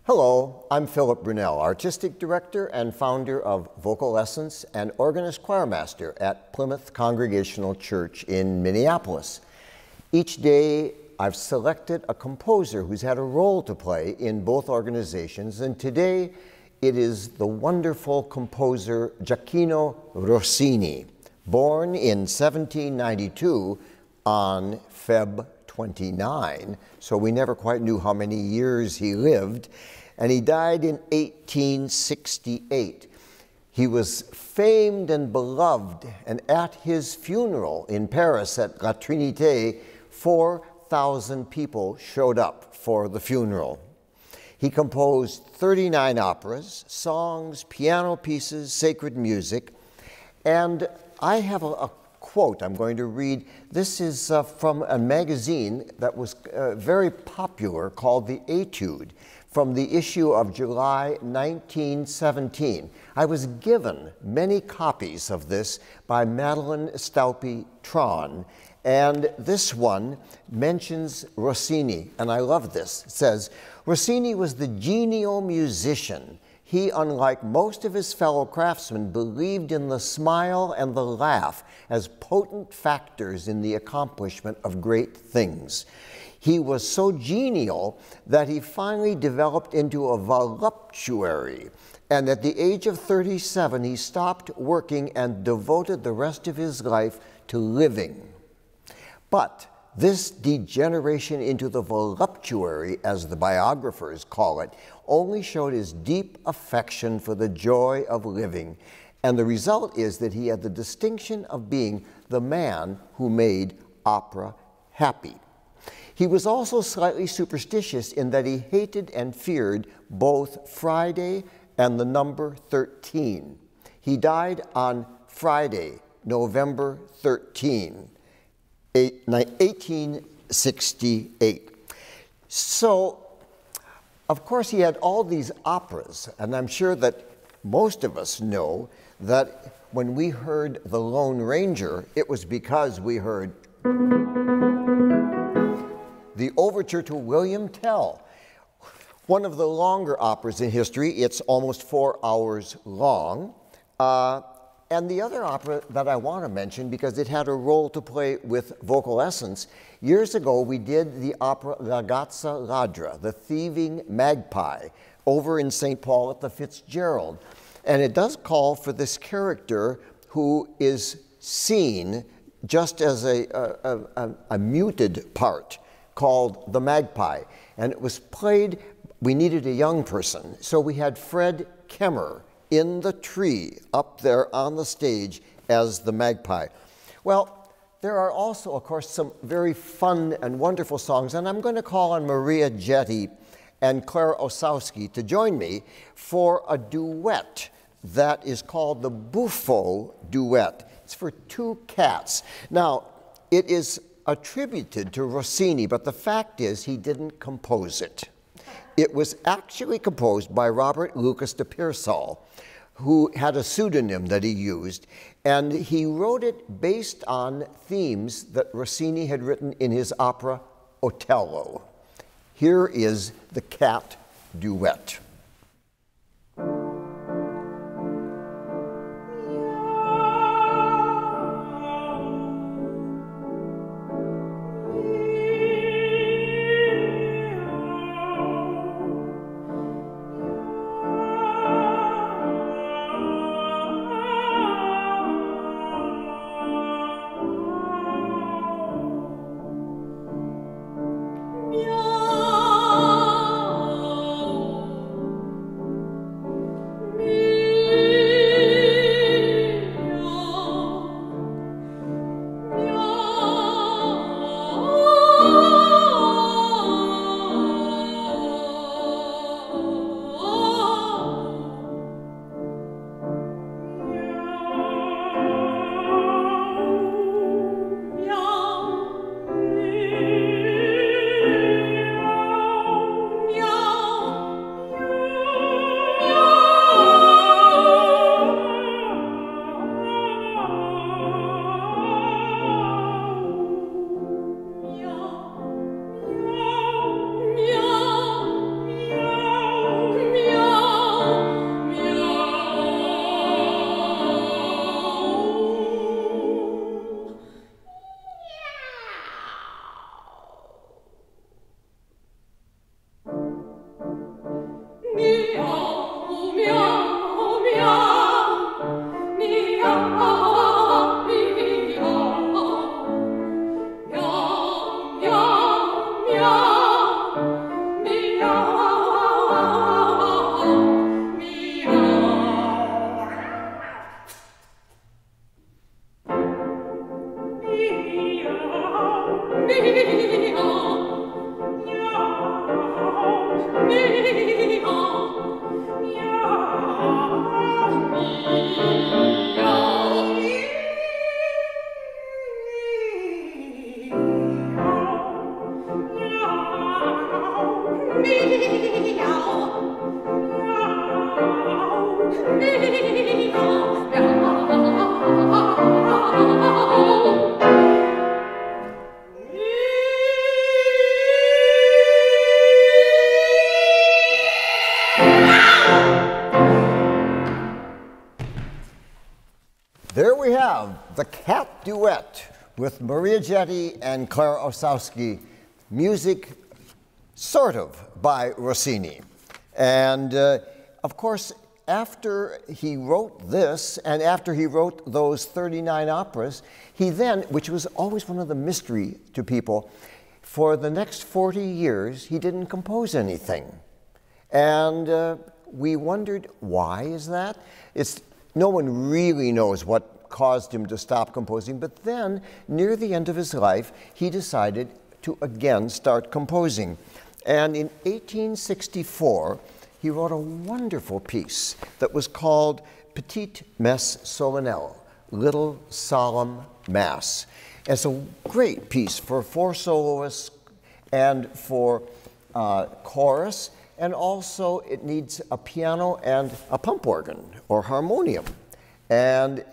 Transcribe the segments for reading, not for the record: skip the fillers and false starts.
Hello, I'm Philip Brunelle, Artistic Director and founder of VocalEssence and organist choirmaster at Plymouth Congregational Church in Minneapolis. Each day, I've selected a composer who's had a role to play in both organizations, and today it is the wonderful composer Gioachino Rossini, born in 1792 on Feb 29, so we never quite knew how many years he lived, and he died in 1868. He was famed and beloved, and at his funeral in Paris at La Trinité, 4,000 people showed up for the funeral. He composed 39 operas, songs, piano pieces, sacred music, and I have a quote I'm going to read. This is from a magazine that was very popular called The Etude, from the issue of July 1917. I was given many copies of this by Madeline Staupy-Tron, and this one mentions Rossini, and I love this. It says, Rossini was the genial musician. He, unlike most of his fellow craftsmen, believed in the smile and the laugh as potent factors in the accomplishment of great things. He was so genial that he finally developed into a voluptuary, and at the age of 37, he stopped working and devoted the rest of his life to living. But this degeneration into the voluptuary, as the biographers call it, only showed his deep affection for the joy of living, and the result is that he had the distinction of being the man who made opera happy. He was also slightly superstitious in that he hated and feared both Friday and the number 13. He died on Friday, November 13, 1868. So, of course, he had all these operas, and I'm sure that most of us know that when we heard The Lone Ranger, it was because we heard the overture to William Tell, one of the longer operas in history. It's almost 4 hours long. And the other opera that I want to mention, because it had a role to play with VocalEssence, years ago we did the opera Ragazza Ladra, the Thieving Magpie, over in St. Paul at the Fitzgerald. And it does call for this character who is seen just as a muted part called the Magpie. And it was played, we needed a young person, so we had Fred Kemmer in the tree up there on the stage as the Magpie. Well, there are also, of course, some very fun and wonderful songs, and I'm going to call on Maria Jetti and Claire Osowski to join me for a duet that is called the Buffo Duet. It's for two cats. Now, it is attributed to Rossini, but the fact is he didn't compose it. It was actually composed by Robert Lucas de Pearsall, who had a pseudonym that he used, and he wrote it based on themes that Rossini had written in his opera Otello. Here is the cat duet. Meow. There we have the Cat Duet with Maria Jetti and Clara Osowski, music sort of by Rossini. And of course, after he wrote this, and after he wrote those 39 operas, he then, which was always one of the mystery to people, for the next 40 years, he didn't compose anything. And we wondered, why is that? No one really knows what caused him to stop composing, but then, near the end of his life, he decided to again start composing. And in 1864, he wrote a wonderful piece that was called Petite Messe Solennelle, Little Solemn Mass. It's a great piece for four soloists and for chorus, and also it needs a piano and a pump organ or harmonium. And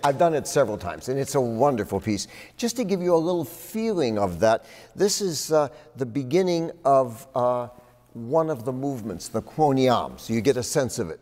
I've done it several times, and it's a wonderful piece. Just to give you a little feeling of that, this is the beginning of one of the movements, the quoniam, so you get a sense of it.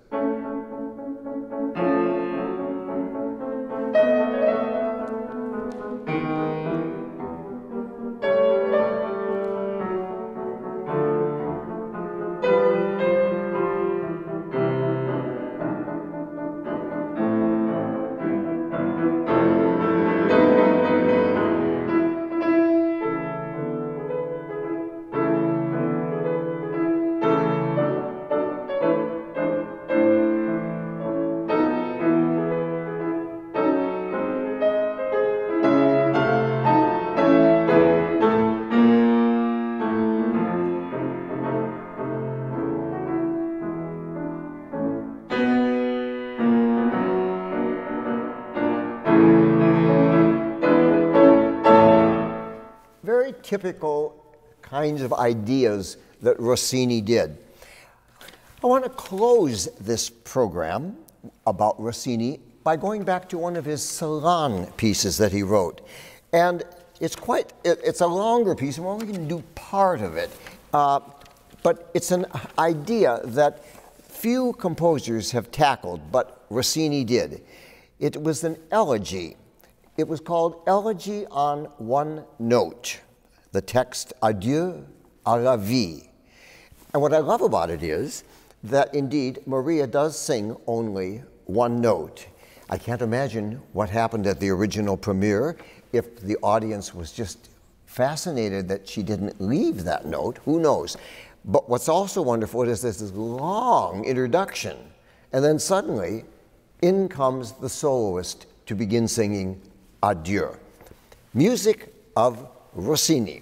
Typical kinds of ideas that Rossini did. I want to close this program about Rossini by going back to one of his salon pieces that he wrote. And it's a longer piece, and we're only going to do part of it. But it's an idea that few composers have tackled, but Rossini did. It was an elegy. It was called Elegy on One Note. The text, Adieu à la vie. And what I love about it is that indeed Maria does sing only one note. I can't imagine what happened at the original premiere if the audience was just fascinated that she didn't leave that note. Who knows? But what's also wonderful is there's this long introduction, and then suddenly in comes the soloist to begin singing Adieu. Music of Rossini.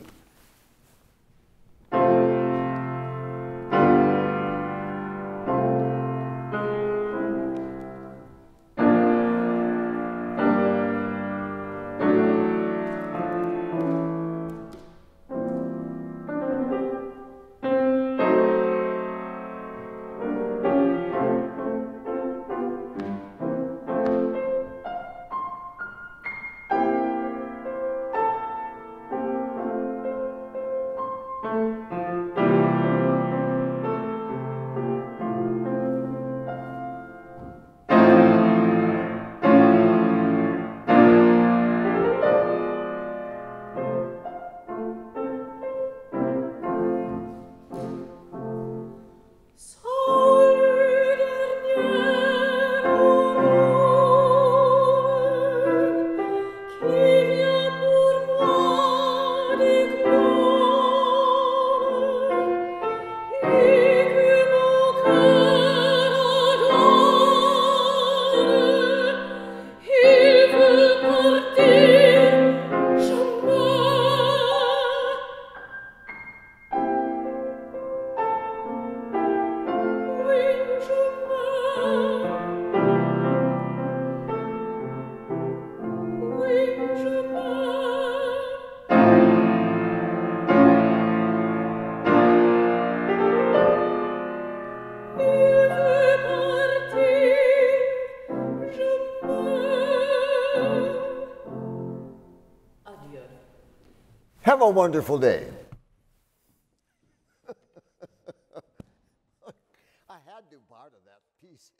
Have a wonderful day. I had to do part of that piece.